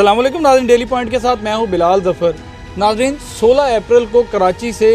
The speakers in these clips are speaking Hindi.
अस्सलाम वालेकुम नाज़रीन, डेली पॉइंट के साथ मैं हूं बिलाल ज़फ़र। नाज़रीन, 16 अप्रैल को कराची से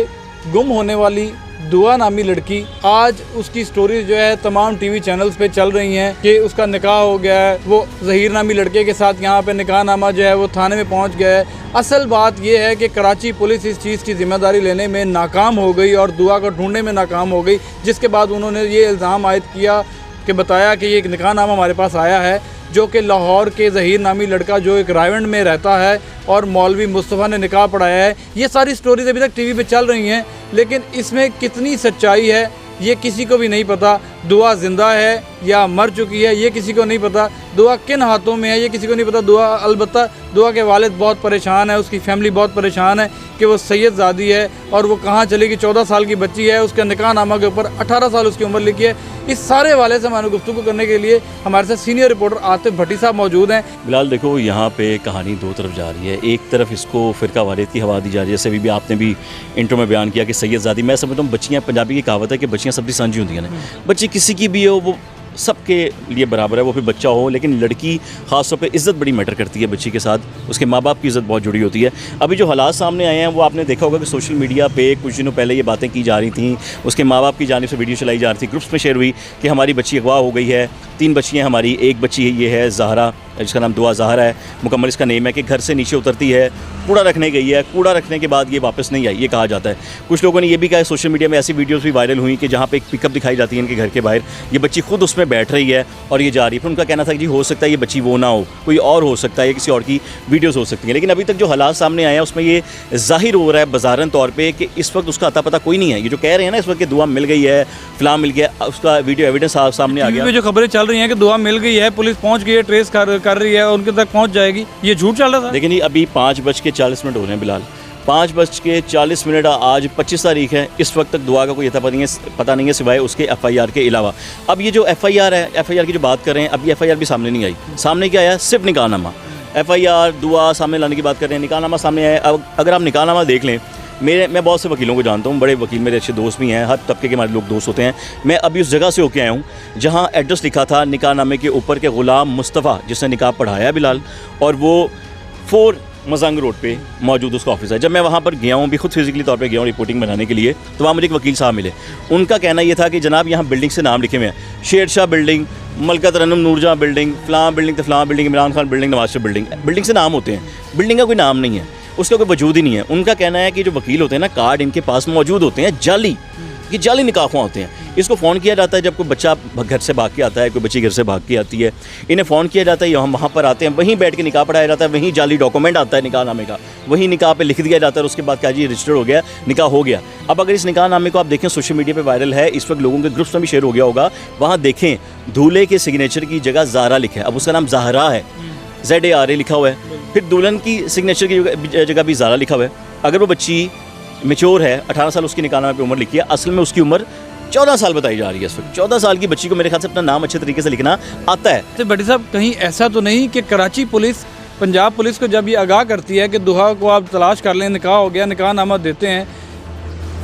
गुम होने वाली दुआ नामी लड़की, आज उसकी स्टोरी जो है तमाम टीवी चैनल्स पे चल रही हैं कि उसका निकाह हो गया है, वो ज़हीर नामी लड़के के साथ यहाँ पे निकाह नामा जो है वो थाने में पहुँच गया है। असल बात ये है कि कराची पुलिस इस चीज़ की ज़िम्मेदारी लेने में नाकाम हो गई और दुआ को ढूंढने में नाकाम हो गई, जिसके बाद उन्होंने ये इल्ज़ाम आयद किया कि बताया कि ये एक निकाह नामा हमारे पास आया है जो कि लाहौर के ज़हीर नामी लड़का जो एक रायवंड में रहता है और मौलवी मुस्तफ़ा ने निकाह पढ़ाया है। ये सारी स्टोरीज अभी तक टीवी पे चल रही हैं, लेकिन इसमें कितनी सच्चाई है ये किसी को भी नहीं पता। दुआ ज़िंदा है या मर चुकी है ये किसी को नहीं पता। दुआ किन हाथों में है ये किसी को नहीं पता। दुआ अलबत्ता दुआ के वालिद बहुत परेशान है, उसकी फैमिली बहुत परेशान है कि वो सैयदज़ादी है और वो कहाँ चलेगी। 14 साल की बच्ची है, उसका निकाह नामा के ऊपर 18 साल उसकी उम्र लिखी है। इस सारे हवाले से हमारे गुफ्तगू करने के लिए हमारे साथ सीनियर रिपोर्टर आतिफ भट्टी साहब मौजूद हैं। बिलाल, देखो यहाँ पे कहानी दो तरफ जा रही है। एक तरफ इसको फ़िरका वारियत की हवा दी जा रही है, जैसे अभी भी आपने भी इंट्रो में बयान किया कि सैयदज़ादी। मैं समझता हूँ बच्चियाँ, पंजाबी की कहावत है कि बच्चियाँ सबकी सांझी होती हैं ना, बच्ची किसी की भी हो वो सबके लिए बराबर है, वो फिर बच्चा हो। लेकिन लड़की ख़ास तौर पे इज़्ज़त बड़ी मैटर करती है बच्ची के साथ, उसके माँ बाप की इज़्ज़त बहुत जुड़ी होती है। अभी जो हालात सामने आए हैं वो आपने देखा होगा कि सोशल मीडिया पे कुछ दिनों पहले ये बातें की जा रही थी, उसके माँ बाप की जानिब से वीडियो चलाई जा रही थी, ग्रुप्स में शेयर हुई कि हमारी बच्ची अगवा हो गई है। 3 बच्चियाँ हमारी, एक बच्ची ये है ज़हरा, जिसका नाम दुआ ज़हरा है, मुकम्मल इसका नेम है, कि घर से नीचे उतरती है, कूड़ा रखने गई है, कूड़ा रखने के बाद ये वापस नहीं आई, ये कहा जाता है। कुछ लोगों ने ये भी कहा है, सोशल मीडिया में ऐसी वीडियोस भी वायरल हुई कि जहाँ पे एक पिकअप दिखाई जाती है इनके घर के बाहर, ये बच्ची खुद उसमें बैठ रही है और ये जा रही है। फिर उनका कहना था कि जी हो सकता है ये बच्ची वो ना हो, कोई और हो सकता है, किसी और की वीडियोज़ हो सकती हैं। लेकिन अभी तक जो हालात सामने आए हैं उसमें ये ज़ाहिर हो रहा है बज़ारन तौर पर कि इस वक्त उसका अता पता कोई नहीं है। ये जो कह रहे हैं ना इस वक्त कि दुआ मिल गई है, फ़लाँ मिल गया, उसका वीडियो एविडेंस सामने आ गया। जो खबरें चल रही हैं कि दुआ मिल गई है, पुलिस पहुँच गई है, ट्रेस कर रही है, उनके तक पहुँच जाएगी, ये झूठ चल रहा था। लेकिन अभी 5:40 हो रहे हैं बिलाल, 5:40 आज 25 तारीख है। इस वक्त तक दुआ का कोई पता नहीं है सिवाय उसके FIR के अलावा। अब ये जो FIR है, FIR की जो बात कर रहे हैं, अब ये FIR भी सामने नहीं आई। सामने क्या आया? सिर्फ निकाहनामा। FIR दुआ सामने लाने की बात कर रहे हैं, निकाहनामा सामने आया। अब अगर आप निकाहनामा देख लें, मैं बहुत से वकीलों को जानता हूँ, बड़े वकील मेरे अच्छे दोस्त भी हैं, हर तबके के हमारे लोग दोस्त होते हैं। मैं अभी उस जगह से होके आया हूँ जहाँ एड्रेस लिखा था निकाहनामे के ऊपर के ग़ुलाम मुस्तफ़ा जिसने निकाह पढ़ाया बिलाल, और वो 4 मजंग रोड पे मौजूद उसका ऑफिस है। जब मैं वहाँ पर गया हूँ, भी खुद फिजिकली तौर पे गया हूँ रिपोर्टिंग बनाने के लिए, तो वहाँ मुझे एक वकील साहब मिले। उनका कहना ये था कि जनाब यहाँ बिल्डिंग से नाम लिखे हुए हैं, शेर शाह बिल्डिंग, मलका तरन्नुम नूरजहाँ बिल्डिंग, फ़लाँ बिल्डिंग, फ़लाँ building, Imran Khan building, Nawaz Sharif building. Building से नाम होते हैं, बिल्डिंग का कोई नाम नहीं है, उसका कोई वजूद ही नहीं है। उनका कहना है कि जो वकील होते हैं ना, कार्ड इनके पास मौजूद होते हैं जाली, ये जाली निकाह होते हैं। इसको फ़ोन किया जाता है जब कोई बच्चा घर से भाग के आता है, कोई बच्ची घर से भाग के आती है, इन्हें फ़ोन किया जाता है, हम वहाँ पर आते हैं, वहीं बैठ के निकाह पढ़ाया जाता है, वहीं जाली डॉक्यूमेंट आता है निकाहनामे का, वहीं निकाह पे लिख दिया जाता है, उसके बाद क्या जी रजिस्टर हो गया, निकाह हो गया। अब अगर इस निकाहनामे को आप देखें, सोशल मीडिया पर वायरल है, इस वक्त लोगों के ग्रुप्स में भी शेयर हो गया होगा, वहाँ देखें दूल्हे के सिग्नेचर की जगह ज़हरा लिखा है। अब उसका नाम ज़हरा है, ZARA लिखा हुआ है। फिर दुल्हन की सिग्नेचर की जगह भी ज़हरा लिखा हुआ है। अगर वो बच्ची मैच्योर है, 18 साल उसकी निकाहनामे पे उम्र लिखी है, असल में उसकी उम्र 14 साल बताई जा रही है इस वक्त। 14 साल की बच्ची को मेरे ख्याल से अपना नाम अच्छे तरीके से लिखना आता है। तो भट्टी साहब, कहीं ऐसा तो नहीं कि कराची पुलिस, पंजाब पुलिस को जब ये आगाह करती है कि दुआ को आप तलाश कर लें, निकाह हो गया, निकाहनामा देते हैं,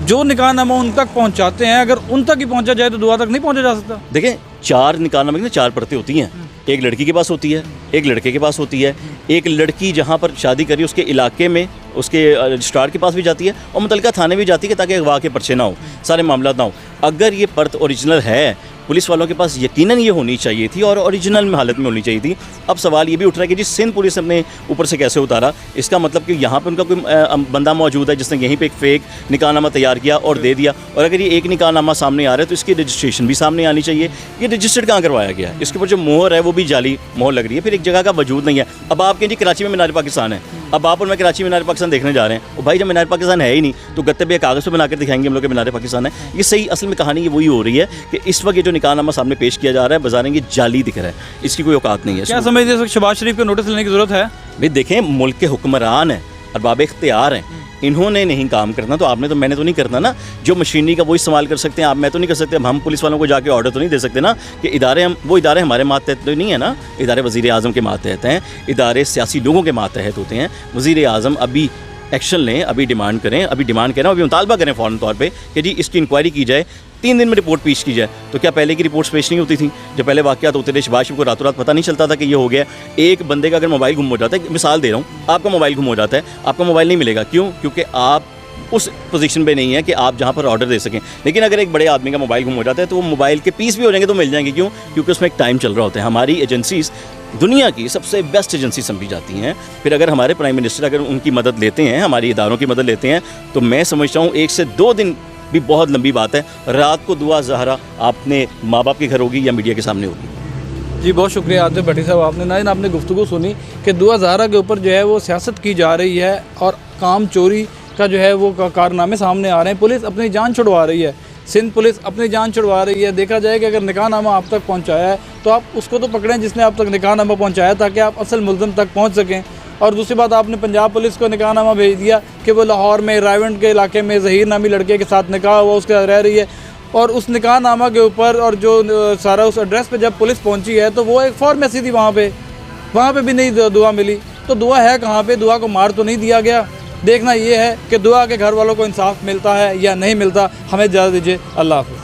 जो निकाहनामा उन तक पहुँचाते हैं, अगर उन तक ही पहुँचा जाए तो दुआ तक नहीं पहुँचा जा सकता? देखें, 4 निकाहनामे की 4 परतें होती हैं। एक लड़की के पास होती है, एक लड़के के पास होती है, एक लड़की जहाँ पर शादी करी उसके इलाके में उसके रजिस्ट्रार के पास भी जाती है और मुतल्लिका थाने भी जाती है ताकि अगवा के पर्चे ना हो, सारे मामला ना हो। अगर ये पर्त ओरिजिनल है, पुलिस वालों के पास यकीनन ये होनी चाहिए थी और ओरिजिनल हालत में होनी चाहिए थी। अब सवाल ये भी उठ रहा है कि जी सिंध पुलिस ने ऊपर से कैसे उतारा? इसका मतलब कि यहाँ पे उनका कोई बंदा मौजूद है जिसने यहीं पे एक फ़ेक निकाहनामा तैयार किया और दे दिया। और अगर ये एक निकाहनामा सामने आ रहा है तो इसकी रजिस्ट्रेशन भी सामने आनी चाहिए। ये रजिस्टर्ड कहाँ करवाया गया है? इसके ऊपर जो मोहर है वो भी जाली मोहर लग रही है, फिर एक जगह का वजूद नहीं है। अब आप कहें जी कराची में मीनार पाकिस्तान है, अब आप और मैं कराची मीनार पाकिस्तान देखने जा रहे हैं, और भाई जब मीनार पाकिस्तान है ही नहीं तो गत्ते पे कागज़ पे बना कर दिखाएंगे हम लोग के मीनार पाकिस्तान है। ये सही असल में कहानी ये वही हो रही है कि इस वक्त ये जो निकाहनामा सामने पेश किया जा रहा है बाजार की जाली दिख रहा है, इसकी कोई औकात नहीं है। क्या समझते हैं शहबाज शरीफ को नोटिस लेने की ज़रूरत है? भाई देखें, मुल्क के हुक्मरान हैं, अरबाब इख्तियार हैं, इन्होंने नहीं काम करना तो आपने तो मैंने तो नहीं करना ना। जो मशीनरी का वो इस्तेमाल कर सकते हैं आप, मैं तो नहीं कर सकते। अब हम पुलिस वालों को जाके ऑर्डर तो नहीं दे सकते ना कि इदारे वो इदारे हमारे मातहत तो नहीं है ना। इदारे वज़ीर आज़म के मातहत हैं, इदारे सियासी लोगों के मातहत होते हैं। वज़ीर आज़म अभी एक्शन लें, अभी डिमांड करें, अभी डिमांड करें, अभी मुतालबा करें फ़ौरन तौर पे कि जी इसकी इंक्वायरी की जाए, 3 दिन में रिपोर्ट पेश की जाए। तो क्या पहले की रिपोर्ट्स पेश नहीं होती थी? जब पहले वाक़यात होते थे, शहबाज शरीफ को रातों रात पता नहीं चलता था कि ये हो गया। एक बंदे का अगर मोबाइल गुम हो जाता है, मिसाल दे रहा हूँ, आपका मोबाइल गुम हो जाता है, आपका मोबाइल नहीं मिलेगा, क्यों? क्योंकि आप उस पोजीशन पे नहीं है कि आप जहाँ पर ऑर्डर दे सकें। लेकिन अगर एक बड़े आदमी का मोबाइल गुम हो जाता है तो वो मोबाइल के पीस भी हो जाएंगे तो मिल जाएंगे, क्यों? क्योंकि उसमें एक टाइम चल रहा होता है। हमारी एजेंसीज़ दुनिया की सबसे बेस्ट एजेंसी समझी जाती हैं। फिर अगर हमारे प्राइम मिनिस्टर अगर उनकी मदद लेते हैं, हमारी इदारों की मदद लेते हैं, तो मैं समझता हूँ 1 से 2 दिन भी बहुत लंबी बात है। रात को दुआ ज़हरा आपने माँ बाप के घर होगी या मीडिया के सामने होगी। जी बहुत शुक्रिया आतिफ भट्टी साहब, आपने गुफ्तगू सुनी कि दुआ ज़हरा के ऊपर जो है वो सियासत की जा रही है और काम चोरी का जो है वो कारनामे सामने आ रहे हैं। पुलिस अपनी जान छुड़वा रही है, सिंध पुलिस अपनी जान छुड़वा रही है। देखा जाए कि अगर निकाहनामा आप तक पहुंचाया है तो आप उसको तो पकड़ें जिसने आप तक निकाहनामा पहुंचाया, ताकि आप असल मुल्ज़िम तक पहुंच सकें। और दूसरी बात, आपने पंजाब पुलिस को निकाहनामा भेज दिया कि वो लाहौर में रायवंड के इलाके में ज़हीर नामी लड़के के साथ निकाह हुआ, उसके साथ रह रही है। और उस निकाहनामा के ऊपर और जो सारा उस एड्रेस पे जब पुलिस पहुंची है तो वो एक फार्मेसी थी, वहाँ पे भी नहीं दुआ मिली। तो दुआ है कहाँ पे? दुआ को मार तो नहीं दिया गया। देखना ये है कि दुआ के घर वालों को इंसाफ मिलता है या नहीं मिलता। हमें इजाज़त दीजिए, अल्लाह हाफ़िज़।